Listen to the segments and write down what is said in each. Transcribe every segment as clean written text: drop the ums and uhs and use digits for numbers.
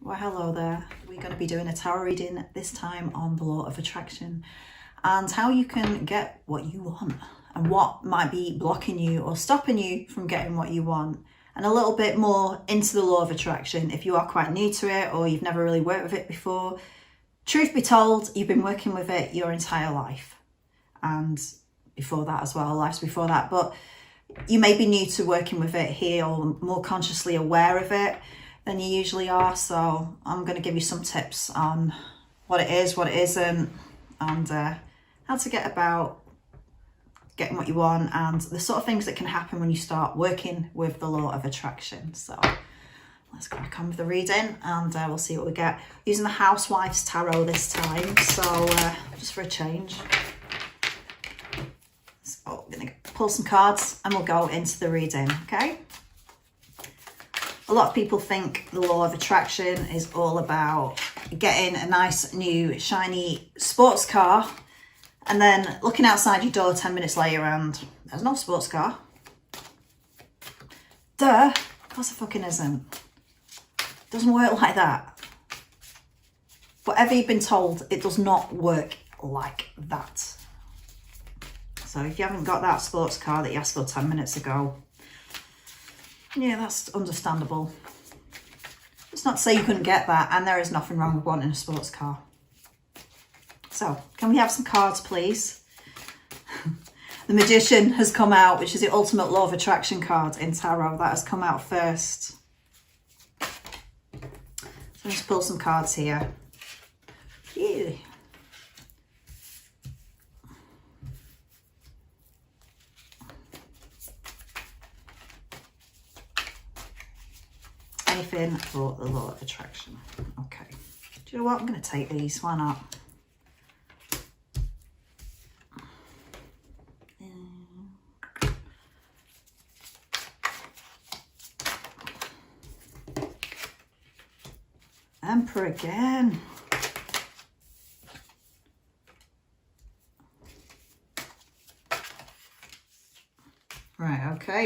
Well, hello there. We're going to be doing a tarot reading this time on the law of attraction and how you can get what you want and what might be blocking you or stopping you from getting what you want, and a little bit more into the law of attraction if you are quite new to it or you've never really worked with it before. Truth be told, you've been working with it your entire life, and before that as well, lives before that, but you may be new to working with it here or more consciously aware of it than you usually are. So I'm going to give you some tips on what it is, what it isn't, and how to get about getting what you want and the sort of things that can happen when you start working with the law of attraction. So let's crack on with the reading and we'll see what we get. Using the Housewife's Tarot this time, so just for a change. So I'm going to pull some cards and we'll go into the reading, okay? A lot of people think the law of attraction is all about getting a nice new shiny sports car and then looking outside your door 10 minutes later and there's no sports car. Duh, of course it fucking isn't. It doesn't work like that. Whatever you've been told, it does not work like that. So if you haven't got that sports car that you asked for 10 minutes ago, yeah, that's understandable. It's not to say you couldn't get that, and there is nothing wrong with wanting a sports car. So, can we have some cards, please? The Magician has come out, which is the ultimate law of attraction card in tarot. That has come out first. So let's pull some cards here. Phew. Anything for the law of attraction. Okay. Do you know what? I'm going to take these. Why not? Emperor again. Right, okay.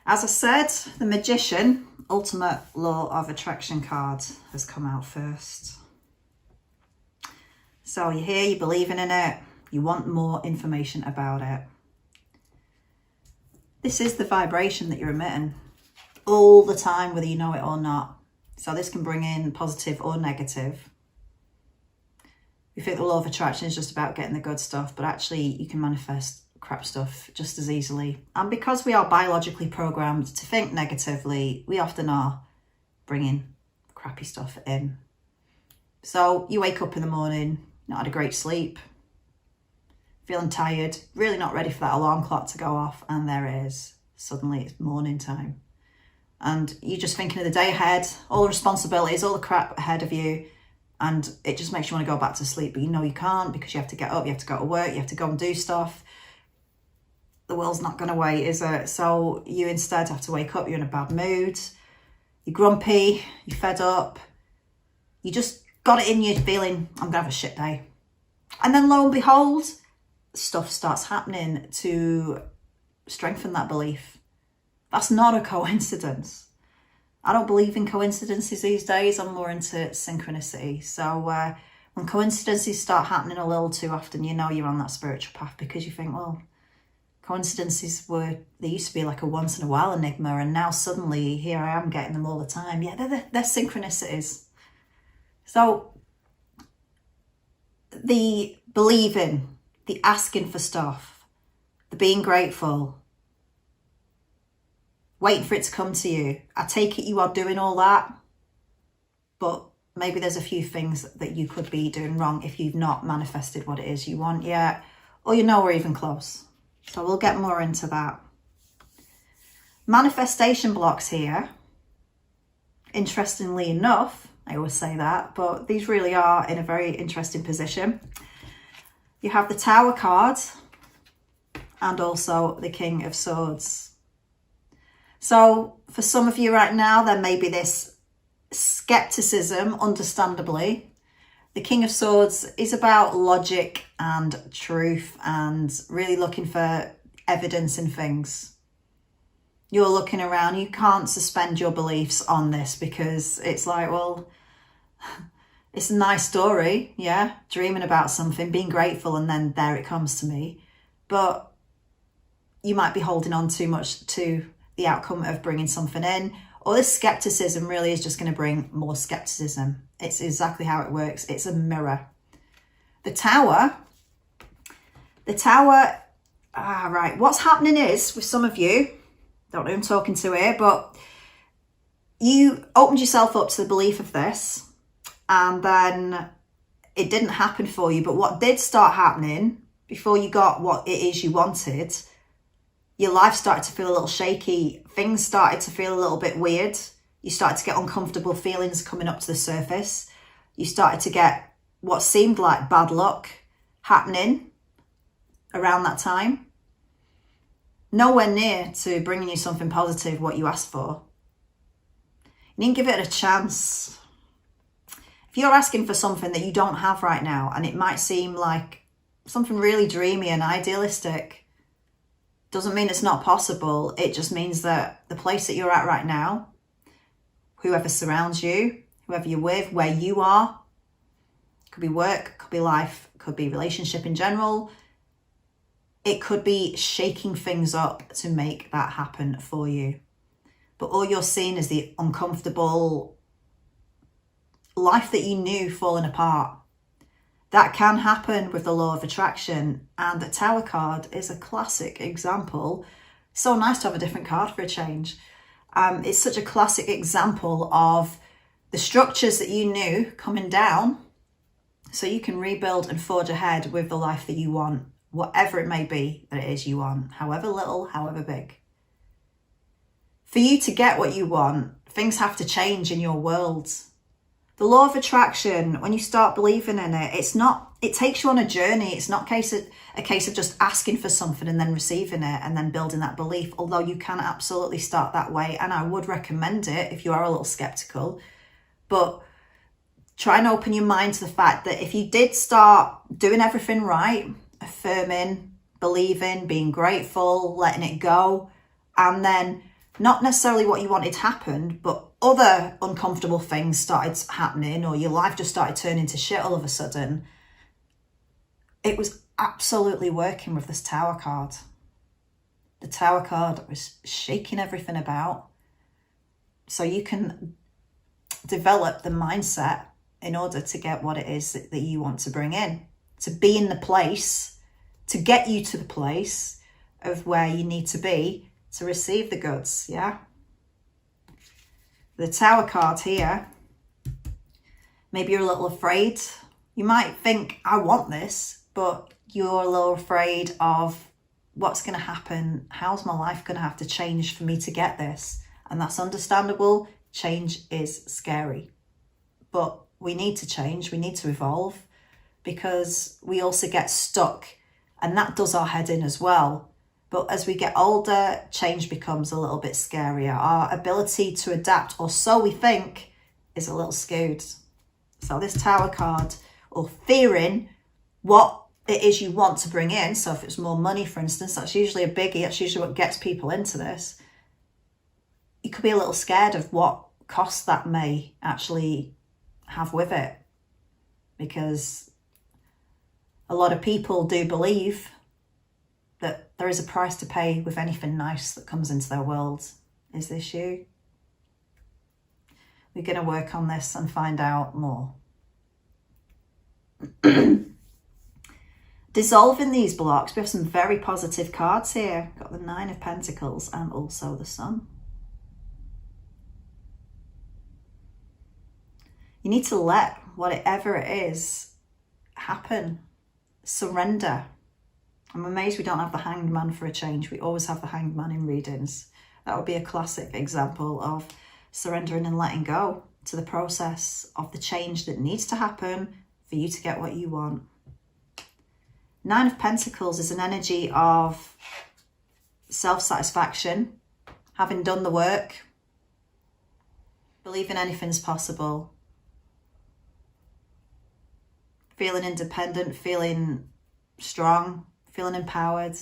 As I said, the Magician, ultimate law of attraction card, has come out first. So you're here, you're believing in it, you want more information about it. This is the vibration that you're emitting all the time, whether you know it or not. So this can bring in positive or negative. You think the law of attraction is just about getting the good stuff, but actually you can manifest crap stuff just as easily. And because we are biologically programmed to think negatively, we often are bringing crappy stuff in. So you wake up in the morning, not had a great sleep, feeling tired, really not ready for that alarm clock to go off, and there it is. Suddenly it's morning time. And you're just thinking of the day ahead, all the responsibilities, all the crap ahead of you, and it just makes you want to go back to sleep, but you know you can't because you have to get up, you have to go to work, you have to go and do stuff. The world's not going to wait, is it? So you instead have to wake up, you're in a bad mood, you're grumpy, you're fed up, you just got it in you feeling, I'm going to have a shit day. And then lo and behold, stuff starts happening to strengthen that belief. That's not a coincidence. I don't believe in coincidences these days. I'm more into synchronicity. So when coincidences start happening a little too often, you know you're on that spiritual path because you think, well, coincidences they used to be like a once in a while enigma, and now suddenly here I am getting them all the time. Yeah, they're synchronicities. So the believing, the asking for stuff, the being grateful, waiting for it to come to you. I take it you are doing all that, but maybe there's a few things that you could be doing wrong if you've not manifested what it is you want yet, or you're nowhere even close. So we'll get more into that. Manifestation blocks here. Interestingly enough, I always say that, but these really are in a very interesting position. You have the Tower card and also the King of Swords. So for some of you right now, there may be this skepticism, understandably. The King of Swords is about logic and truth and really looking for evidence in things. You're looking around, you can't suspend your beliefs on this because it's like, well, it's a nice story, yeah, dreaming about something, being grateful, and then there it comes to me. But you might be holding on too much to the outcome of bringing something in, or this skepticism really is just going to bring more skepticism. It's exactly how it works. It's a mirror. The Tower, right, what's happening is, with some of you, don't know who I'm talking to here, but you opened yourself up to the belief of this, and then it didn't happen for you. But what did start happening before you got what it is you wanted, your life started to feel a little shaky. Things started to feel a little bit weird. You started to get uncomfortable feelings coming up to the surface. You started to get what seemed like bad luck happening around that time. Nowhere near to bringing you something positive, what you asked for. You didn't give it a chance. If you're asking for something that you don't have right now, and it might seem like something really dreamy and idealistic, doesn't mean it's not possible. It just means that the place that you're at right now, whoever surrounds you, whoever you're with, where you are, could be work, could be life, could be relationship in general. It could be shaking things up to make that happen for you. But all you're seeing is the uncomfortable life that you knew falling apart. That can happen with the law of attraction, and the Tower card is a classic example. So nice to have a different card for a change. It's such a classic example of the structures that you knew coming down, so you can rebuild and forge ahead with the life that you want, whatever it may be that it is you want, however little, however big. For you to get what you want, things have to change in your world. The law of attraction, when you start believing in it, it takes you on a journey. It's not a case of just asking for something and then receiving it and then building that belief, although you can absolutely start that way. And I would recommend it if you are a little skeptical. But try and open your mind to the fact that if you did start doing everything right, affirming, believing, being grateful, letting it go, and then not necessarily what you wanted happened, but other uncomfortable things started happening, or your life just started turning to shit all of a sudden, it was absolutely working with this Tower card. The Tower card was shaking everything about. So you can develop the mindset in order to get what it is that you want to bring in, to be in the place, to get you to the place of where you need to be to receive the goods, yeah? The Tower card here, maybe you're a little afraid. You might think, I want this, but you're a little afraid of what's going to happen. How's my life going to have to change for me to get this? And that's understandable. Change is scary. But we need to change. We need to evolve, because we also get stuck, and that does our head in as well. But as we get older, change becomes a little bit scarier. Our ability to adapt, or so we think, is a little skewed. So this Tower card, or fearing what it is you want to bring in. So if it's more money, for instance, that's usually a biggie. That's usually what gets people into this. You could be a little scared of what cost that may actually have with it, because a lot of people do believe that there is a price to pay with anything nice that comes into their world. Is this you? We're going to work on this and find out more. Dissolving these blocks, we have some very positive cards here. We've got the Nine of Pentacles and also the Sun. You need to let whatever it is happen. Surrender. I'm amazed we don't have the Hanged Man for a change. We always have the Hanged Man in readings. That would be a classic example of surrendering and letting go to the process of the change that needs to happen for you to get what you want. Nine of Pentacles is an energy of self-satisfaction, having done the work, believing anything's possible, feeling independent, feeling strong, feeling empowered.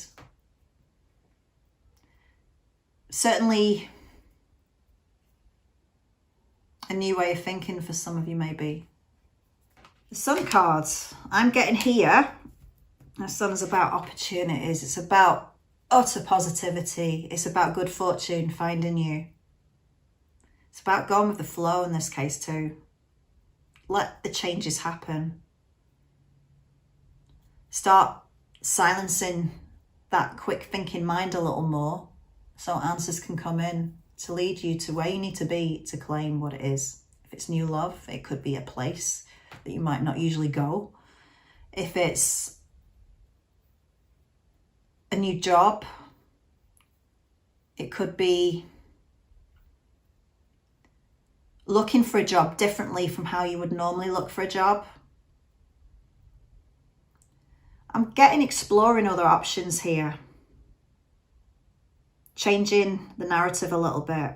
certainly a new way of thinking for some of you, maybe. The Sun cards I'm getting here, the Sun's about opportunities. It's about utter positivity. It's about good fortune finding you. It's about going with the flow in this case too. Let the changes happen. Start silencing that quick thinking mind a little more so answers can come in to lead you to where you need to be to claim what it is. If it's new love, it could be a place that you might not usually go. If it's a new job, it could be looking for a job differently from how you would normally look for a job. I'm getting exploring other options here. Changing the narrative a little bit.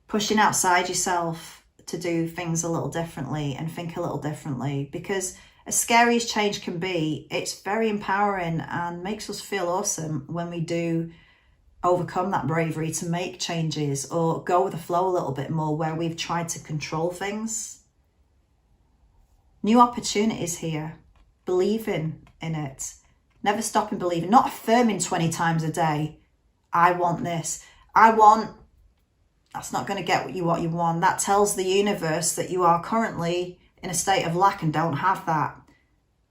Pushing outside yourself to do things a little differently and think a little differently. Because as scary as change can be, it's very empowering and makes us feel awesome when we do overcome that bravery to make changes or go with the flow a little bit more where we've tried to control things. New opportunities here. Believing in it. Never stopping believing. Not affirming 20 times a day, I want this. That's not going to get what you want. That tells the universe that you are currently in a state of lack and don't have that.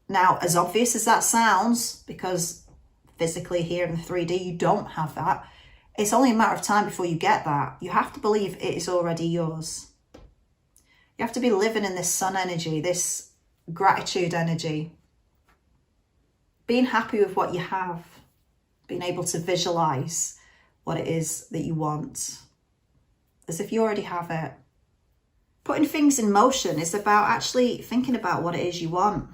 Now, as obvious as that sounds, because physically here in the 3D, you don't have that, it's only a matter of time before you get that. You have to believe it is already yours. You have to be living in this sun energy, this gratitude energy. Being happy with what you have. Being able to visualize what it is that you want. As if you already have it. Putting things in motion is about actually thinking about what it is you want.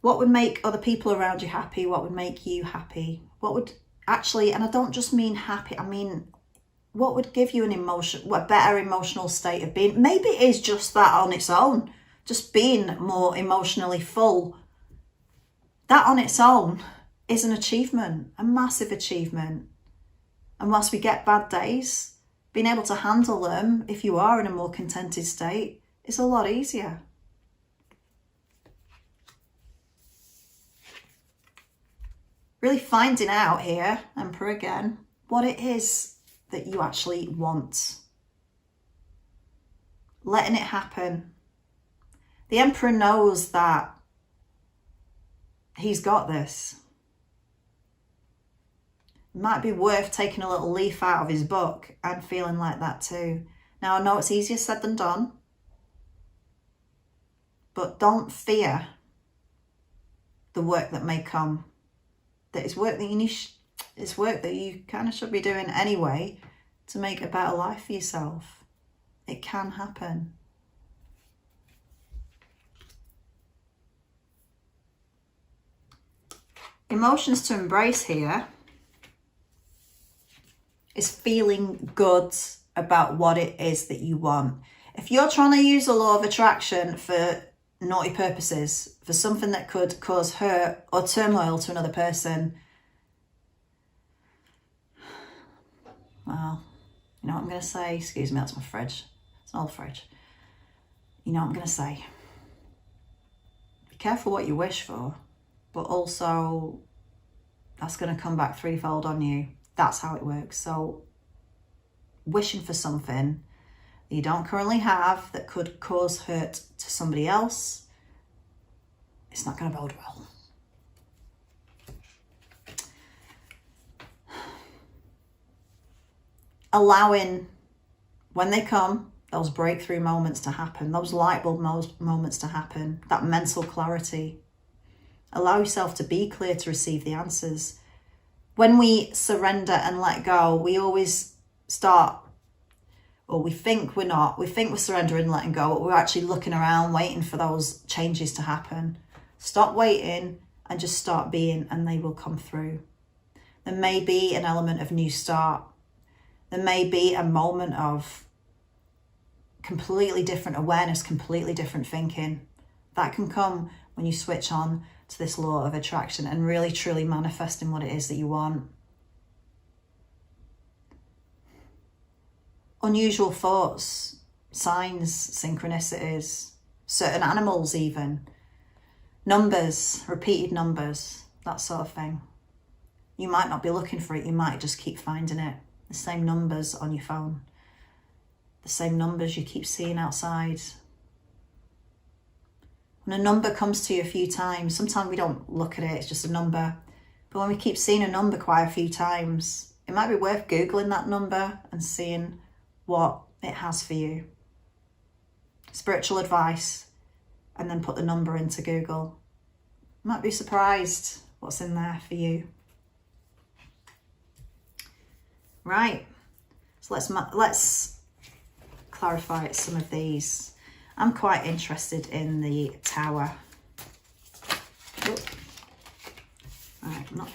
What would make other people around you happy? What would make you happy? What would actually, and I don't just mean happy, I mean, what would give you a better emotional state of being? Maybe it is just that on its own. Just being more emotionally full. That on its own is an achievement, a massive achievement. And whilst we get bad days, being able to handle them, if you are in a more contented state, is a lot easier. Really finding out here, Emperor again, what it is that you actually want. Letting it happen. The Emperor knows that he's got this. It might be worth taking a little leaf out of his book and feeling like that too. Now, I know it's easier said than done, but don't fear the work that may come. That is work that it's work that you kind of should be doing anyway to make a better life for yourself. It can happen. Emotions to embrace here is feeling good about what it is that you want. If you're trying to use the law of attraction for naughty purposes, for something that could cause hurt or turmoil to another person, well, you know what I'm going to say? Excuse me, that's my fridge. It's an old fridge. You know what I'm going to say? Be careful what you wish for, but also that's going to come back threefold on you. That's how it works. So wishing for something that you don't currently have that could cause hurt to somebody else, it's not going to bode well. Allowing, when they come, those breakthrough moments to happen, those light bulb moments to happen, that mental clarity. Allow yourself to be clear to receive the answers. When we surrender and let go, we always start, or we think we're surrendering and letting go, but we're actually looking around, waiting for those changes to happen. Stop waiting and just start being, and they will come through. There may be an element of new start. There may be a moment of completely different awareness, completely different thinking. That can come when you switch on to this law of attraction and really truly manifesting what it is that you want. unusual thoughts, signs, synchronicities, certain animals even, numbers, repeated numbers, that sort of thing. You might not be looking for it, you might just keep finding it. The same numbers on your phone, the same numbers you keep seeing outside. When a number comes to you a few times, sometimes we don't look at it, it's just a number. But when we keep seeing a number quite a few times, it might be worth Googling that number and seeing what it has for you. Spiritual advice, and then put the number into Google. You might be surprised what's in there for you. Right, so let's clarify some of these. I'm quite interested in the Tower. Oh. Right, not.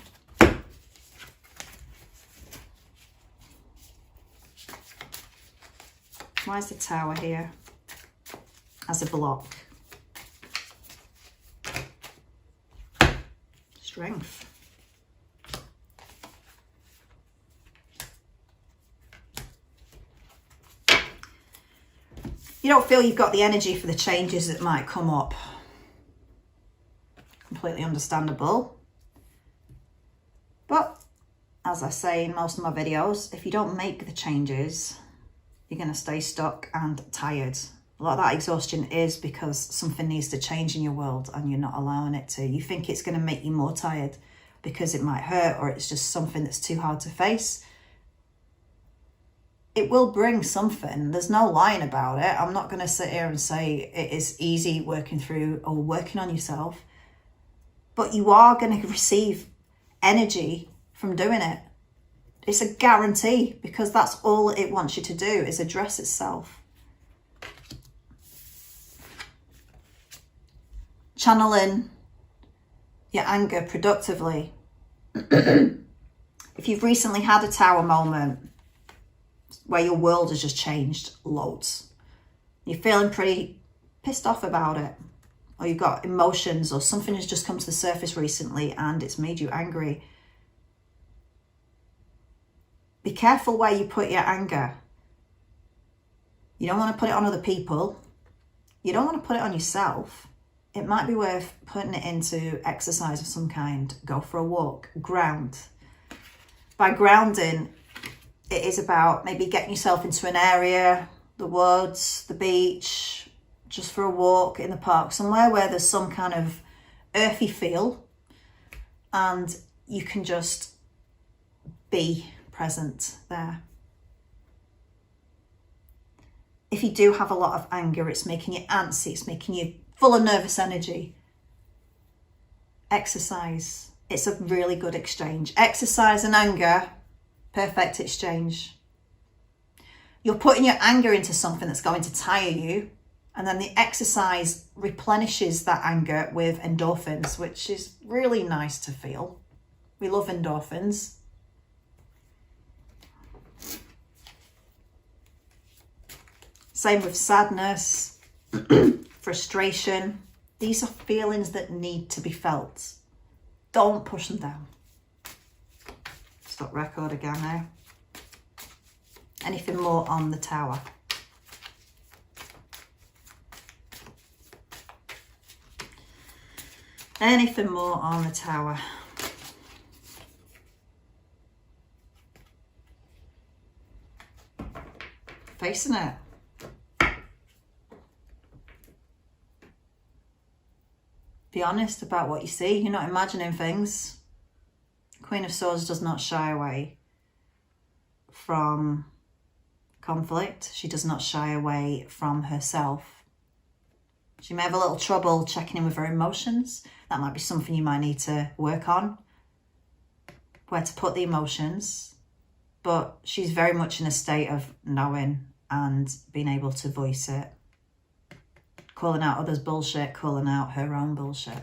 Why is the Tower here as a block? Strength. You don't feel you've got the energy for the changes that might come up. Completely understandable. But as I say in most of my videos, if you don't make the changes, you're going to stay stuck and tired. A lot of that exhaustion is because something needs to change in your world and you're not allowing it to. You think it's going to make you more tired because it might hurt, or it's just something that's too hard to face. It will bring something. There's no lying about it. I'm not going to sit here and say it is easy working through or working on yourself. But you are going to receive energy from doing it. It's a guarantee, because that's all it wants you to do, is address itself. Channeling your anger productively. If you've recently had a Tower moment where your world has just changed loads, you're feeling pretty pissed off about it, or you've got emotions, or something has just come to the surface recently and it's made you angry, be careful where you put your anger. You don't want to put it on other people. You don't want to put it on yourself. It might be worth putting it into exercise of some kind. Go for a walk, ground. By grounding, it is about maybe getting yourself into an area, the woods, the beach, just for a walk in the park, somewhere where there's some kind of earthy feel, and you can just be present there. If you do have a lot of anger, it's making you antsy, it's making you full of nervous energy, exercise. It's a really good exchange. Exercise and anger, perfect exchange. You're putting your anger into something that's going to tire you, and then the exercise replenishes that anger with endorphins, which is really nice to feel. We love endorphins. Same with sadness, frustration. These are feelings that need to be felt. Don't push them down. Stop record again now. Anything more on the Tower? Anything more on the Tower? Facing it. Be honest about what you see. You're not imagining things. Queen of Swords does not shy away from conflict. She does not shy away from herself. She may have a little trouble checking in with her emotions. That might be something you might need to work on, where to put the emotions. But she's very much in a state of knowing and being able to voice it. Calling out others' bullshit, calling out her own bullshit.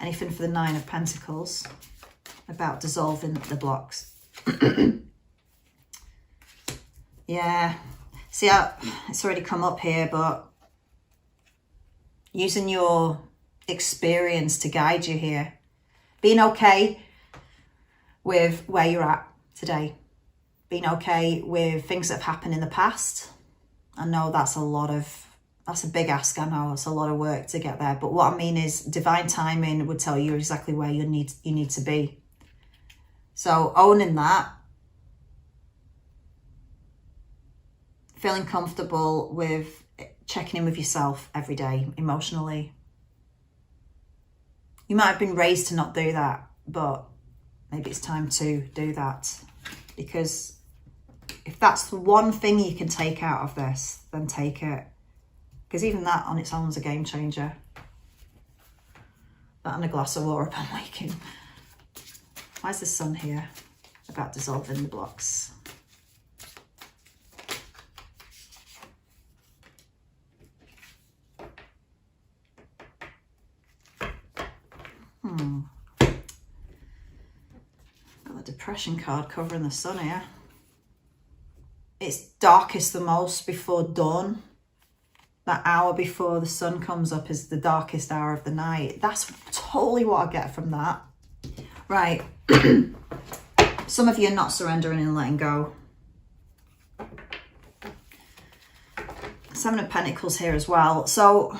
Anything for the Nine of Pentacles about dissolving the blocks. Yeah, see how it's already come up here, but using your experience to guide you here. Being okay with where you're at today. being okay with things that have happened in the past. I know that's a big ask, I know it's a lot of work to get there, but what I mean is divine timing would tell you exactly where you need to be. So owning that, feeling comfortable with checking in with yourself every day emotionally. You might have been raised to not do that, but maybe it's time to do that, because if that's the one thing you can take out of this, then take it. Because even that on its own is a game changer. That and a glass of water upon waking. Why is the sun here? About dissolving the blocks. Got the depression card covering the sun here. It's darkest the most before dawn. That hour before the sun comes up is the darkest hour of the night. That's totally what I get from that. Right. Some of you are not surrendering and letting go. Seven of Pentacles here as well. So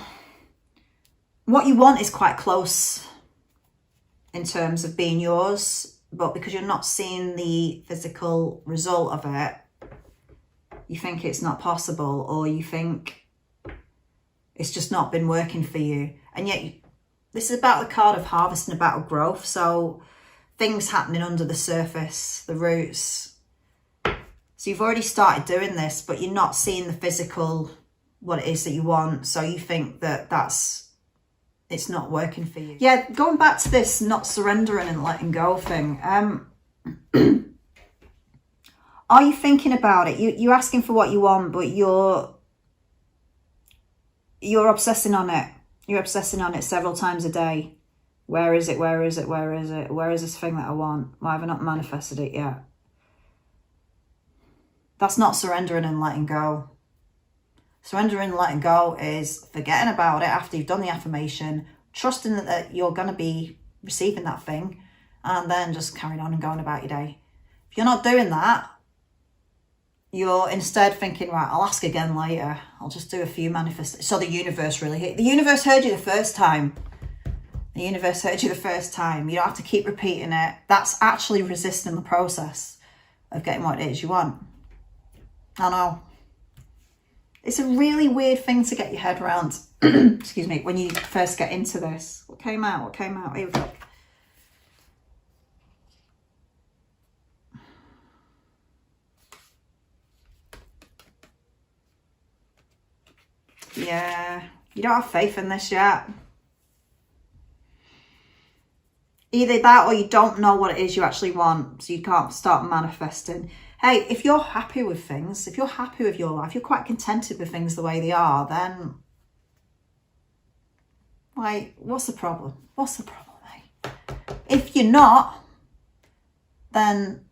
what you want is quite close in terms of being yours, but because you're not seeing the physical result of it, you think it's not possible, or you think it's just not been working for you. And yet this is about the card of harvest and about growth. So things happening under the surface, the roots. So you've already started doing this, but you're not seeing the physical, what it is that you want. So you think that it's not working for you. Yeah, going back to this not surrendering and letting go thing. Are you thinking about it? You're asking for what you want, but you're obsessing on it. You're obsessing on it several times a day. Where is it? Where is it? Where is it? Where is this thing that I want? Why have I not manifested it yet? That's not surrendering and letting go. Surrendering and letting go is forgetting about it after you've done the affirmation, trusting that you're going to be receiving that thing, and then just carrying on and going about your day. If you're not doing that, you're instead thinking, right, I'll ask again later. I'll just do a few manifestations. So the universe the universe heard you the first time. The universe heard you the first time. You don't have to keep repeating it. That's actually resisting the process of getting what it is you want. I know. It's a really weird thing to get your head around, excuse me, when you first get into this. What came out? What came out? Here we go. Yeah, you don't have faith in this yet. Either that or you don't know what it is you actually want, so you can't start manifesting. Hey, if you're happy with things, if you're happy with your life, you're quite contented with things the way they are, then, like, what's the problem? What's the problem, mate? If you're not, then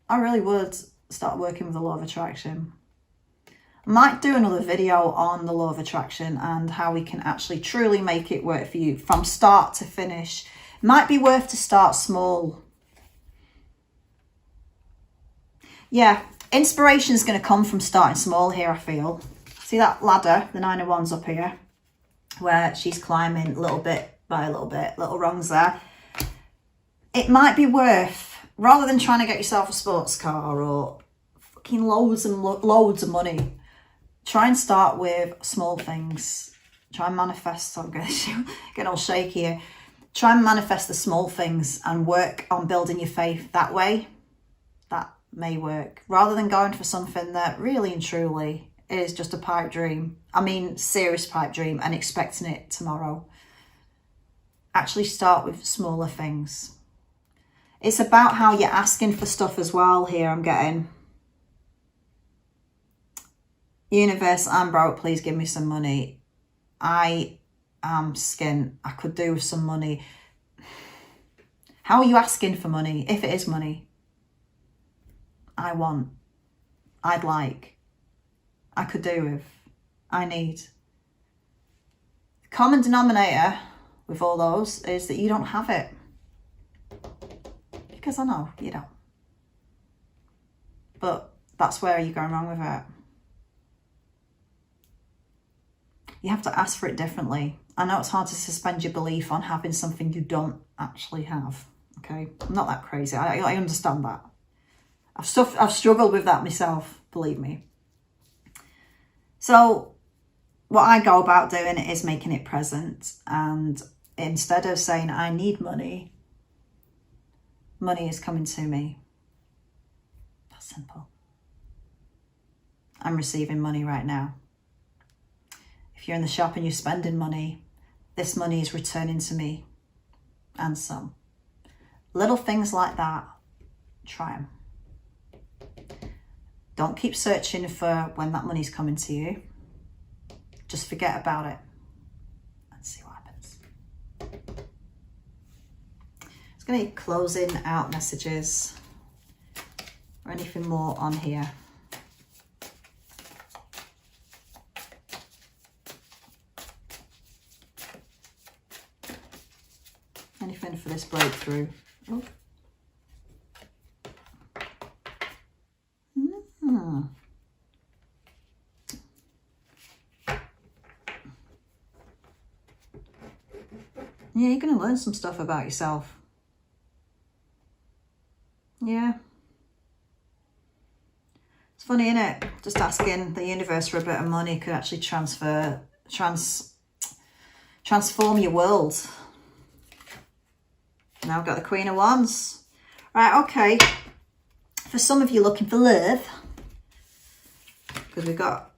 I really would start working with the law of attraction. I might do another video on the law of attraction and how we can actually truly make it work for you from start to finish. It might be worth to start small. Yeah, inspiration is going to come from starting small here, I feel. See that ladder, the Nine of Wands up here, where she's climbing little bit by little bit, little rungs there. It might be worth, rather than trying to get yourself a sports car or fucking loads and loads of money, try and start with small things. Try and manifest, I'm getting all shaky here. Try and manifest the small things and work on building your faith that way. That may work. Rather than going for something that really and truly is just a pipe dream. I mean, serious pipe dream, and expecting it tomorrow. Actually start with smaller things. It's about how you're asking for stuff as well here, I'm getting. Universe, I'm broke, please give me some money. I am skint, I could do with some money. How are you asking for money? If it is money. I want, I'd like, I could do with, I need. The common denominator with all those is that you don't have it. Because I know you don't. But that's where you're going wrong with it. You have to ask for it differently. I know it's hard to suspend your belief on having something you don't actually have. Okay, I'm not that crazy. I understand that. I've struggled with that myself, believe me. So what I go about doing is making it present. And instead of saying, I need money, money is coming to me. That's simple. I'm receiving money right now. If you're in the shop and you're spending money, this money is returning to me and some. Little things like that, try them. Don't keep searching for when that money's coming to you. Just forget about it and see what happens. It's going to be closing out messages or anything more on here. Anything for this breakthrough. Oh. Yeah, you're going to learn some stuff about yourself. Yeah. It's funny, isn't it? Just asking the universe for a bit of money could actually transform your world. Now I've got the Queen of Wands. Right, okay. For some of you looking for love, because we've got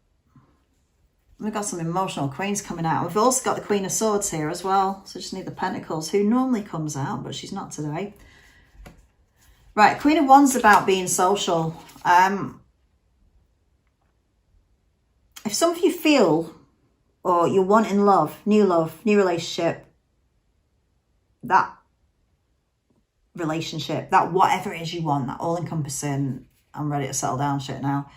some emotional queens coming out. We've also got the Queen of Swords here as well. So just need the Pentacles, who normally comes out, but she's not today. Right, Queen of Wands about being social. If some of you feel, or you're wanting love, new relationship, that relationship, that whatever it is you want, that all-encompassing, I'm ready to settle down shit now.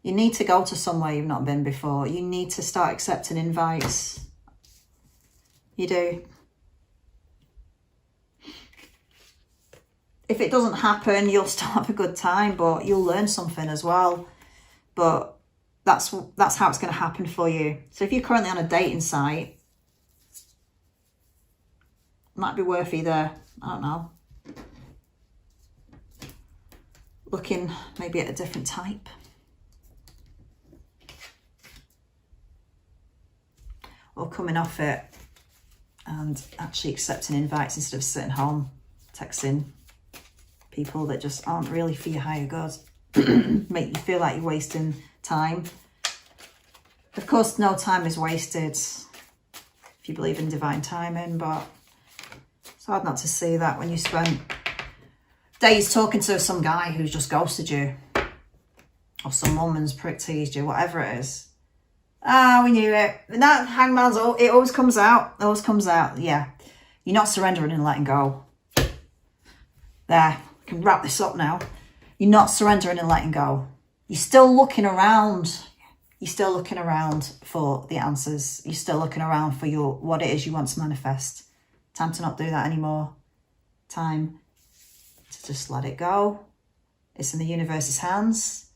You need to go to somewhere you've not been before. You need to start accepting invites. You do. If it doesn't happen, you'll still have a good time, but you'll learn something as well. But that's how it's going to happen for you. So if you're currently on a dating site, might be worth either, I don't know, looking maybe at a different type. Or coming off it and actually accepting invites instead of sitting home texting people that just aren't really for your higher good. Make you feel like you're wasting time. Of course, no time is wasted if you believe in divine timing, but it's hard not to see that when you spend days talking to some guy who's just ghosted you, or some woman's prick teased you, whatever it is. Ah, we knew it. And that Hangman's, it always comes out. It always comes out. Yeah. You're not surrendering and letting go. There. I can wrap this up now. You're not surrendering and letting go. You're still looking around. You're still looking around for the answers. You're still looking around for what it is you want to manifest. Time to not do that anymore. Time to just let it go. It's in the universe's hands.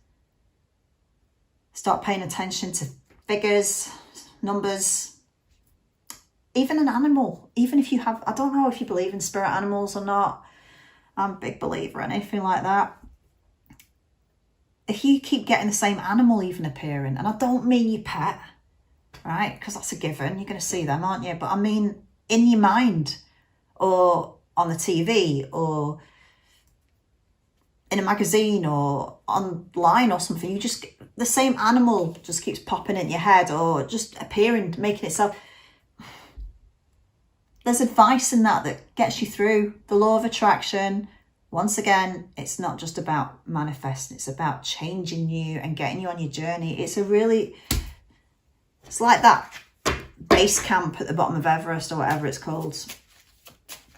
Start paying attention to figures, numbers, even an animal. Even if you have, I don't know if you believe in spirit animals or not. I'm a big believer in anything like that. If you keep getting the same animal even appearing, and I don't mean your pet, right? Because that's a given. You're going to see them, aren't you? But I mean in your mind, or on the TV, or in a magazine, or online or something. You just, the same animal just keeps popping in your head, or just appearing, making itself. There's advice in that gets you through. The law of attraction. Once again, it's not just about manifesting. It's about changing you and getting you on your journey. It's like that base camp at the bottom of Everest, or whatever it's called.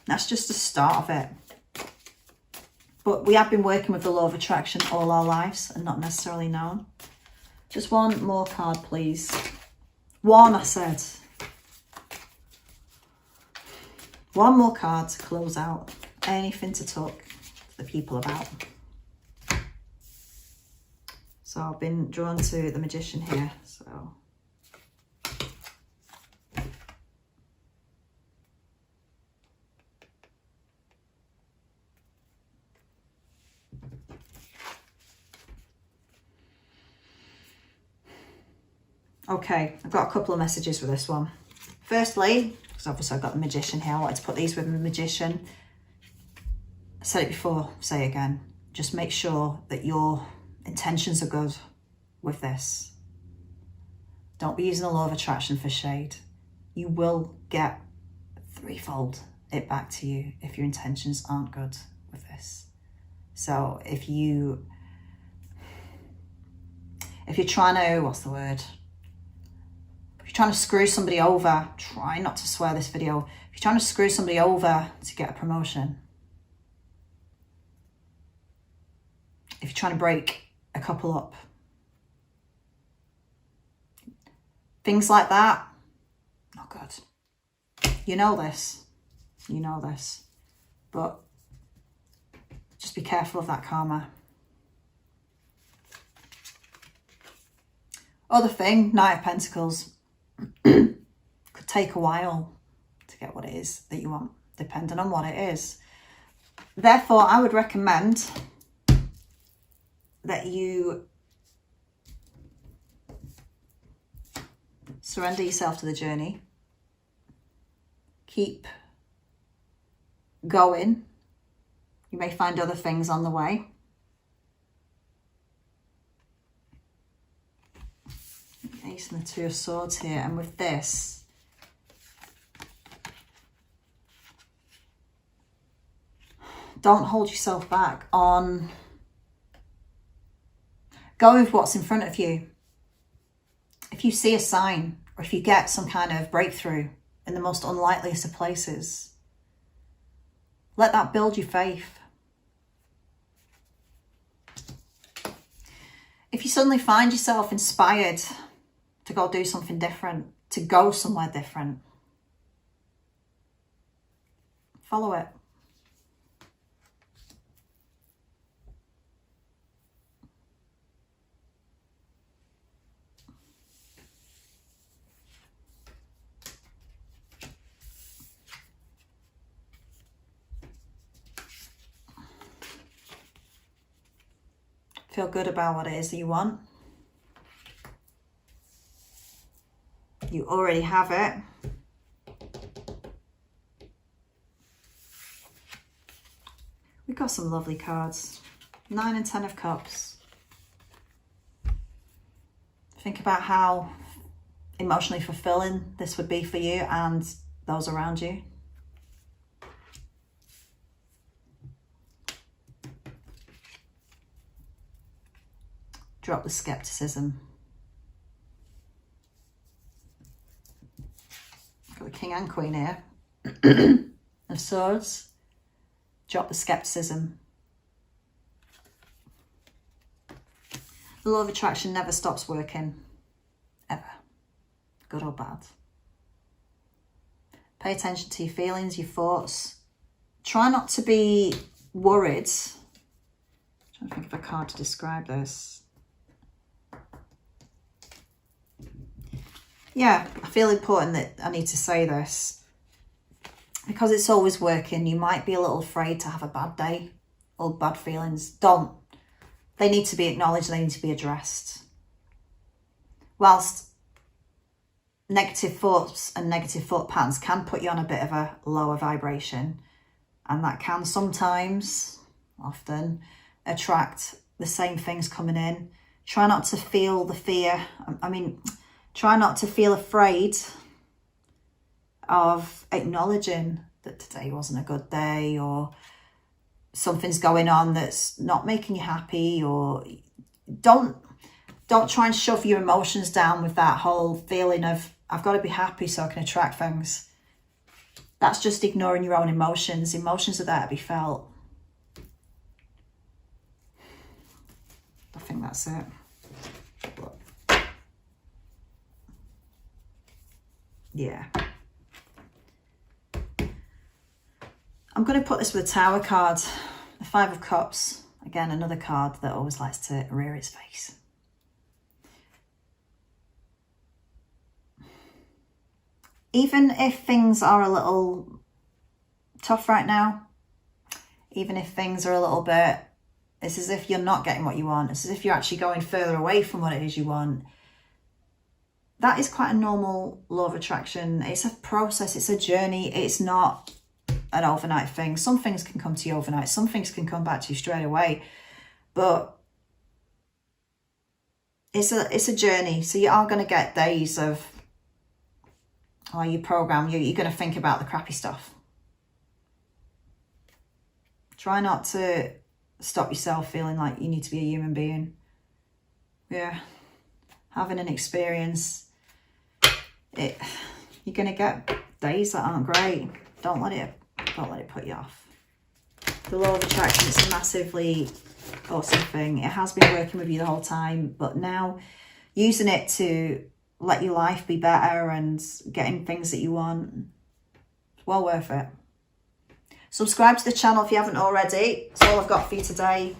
That's just the start of it. But we have been working with the law of attraction all our lives and not necessarily known. Just one more card, please. One, I said. One more card to close out. Anything to talk to the people about. So I've been drawn to the Magician here. So okay, I've got a couple of messages with this one. Firstly, because obviously I've got the Magician here, I wanted to put these with the Magician. I said it before, say it again. Just make sure that your intentions are good with this. Don't be using the law of attraction for shade. You will get threefold it back to you if your intentions aren't good with this. So if you're trying to, what's the word? If you're trying to screw somebody over, try not to swear this video. If you're trying to screw somebody over to get a promotion, if you're trying to break a couple up, things like that, not good. You know this, but just be careful of that karma. Other thing, Knight of Pentacles, could take a while to get what it is that you want, depending on what it is. Therefore, I would recommend that you surrender yourself to the journey. Keep going. You may find other things on the way. Ace and the Two of Swords here. And with this, don't hold yourself back on going with what's in front of you. If you see a sign, or if you get some kind of breakthrough in the most unlikeliest of places, let that build your faith. If you suddenly find yourself inspired to go do something different, to go somewhere different, follow it. Feel good about what it is that you want. You already have it. We've got some lovely cards. 9 and 10 of Cups. Think about how emotionally fulfilling this would be for you and those around you. Drop the skepticism. Got the King and Queen here of Swords. Drop the skepticism. The law of attraction never stops working, ever, good or bad. Pay attention to your feelings, your thoughts. Try not to be worried. I'm trying to think of a card to describe this. Yeah, I feel important that I need to say this because it's always working. You might be a little afraid to have a bad day or bad feelings. Don't. They need to be acknowledged. They need to be addressed. Whilst negative thoughts and negative thought patterns can put you on a bit of a lower vibration, and that can sometimes, often, attract the same things coming in. Try not to feel the fear. Try not to feel afraid of acknowledging that today wasn't a good day or something's going on that's not making you happy, or don't try and shove your emotions down with that whole feeling of I've got to be happy so I can attract things. That's just ignoring your own emotions. Emotions are there to be felt. I think that's it. Yeah. I'm going to put this with a Tower card. The Five of Cups. Again, another card that always likes to rear its face. even if things are a little tough right now, even if things are a little bit, it's as if you're not getting what you want. It's as if you're actually going further away from what it is you want. That is quite a normal law of attraction. It's a process. It's a journey. It's not an overnight thing. Some things can come to you overnight. Some things can come back to you straight away. But it's a journey. So you are going to get days of, you program, you're going to think about the crappy stuff. Try not to stop yourself feeling like you need to be a human being. Yeah. Having an experience, you're going to get days that aren't great. Don't let it put you off. The law of attraction, it's a massively awesome thing. It has been working with you the whole time, but now using it to let your life be better and getting things that you want, it's well worth it. Subscribe to the channel if you haven't already. That's all I've got for you today.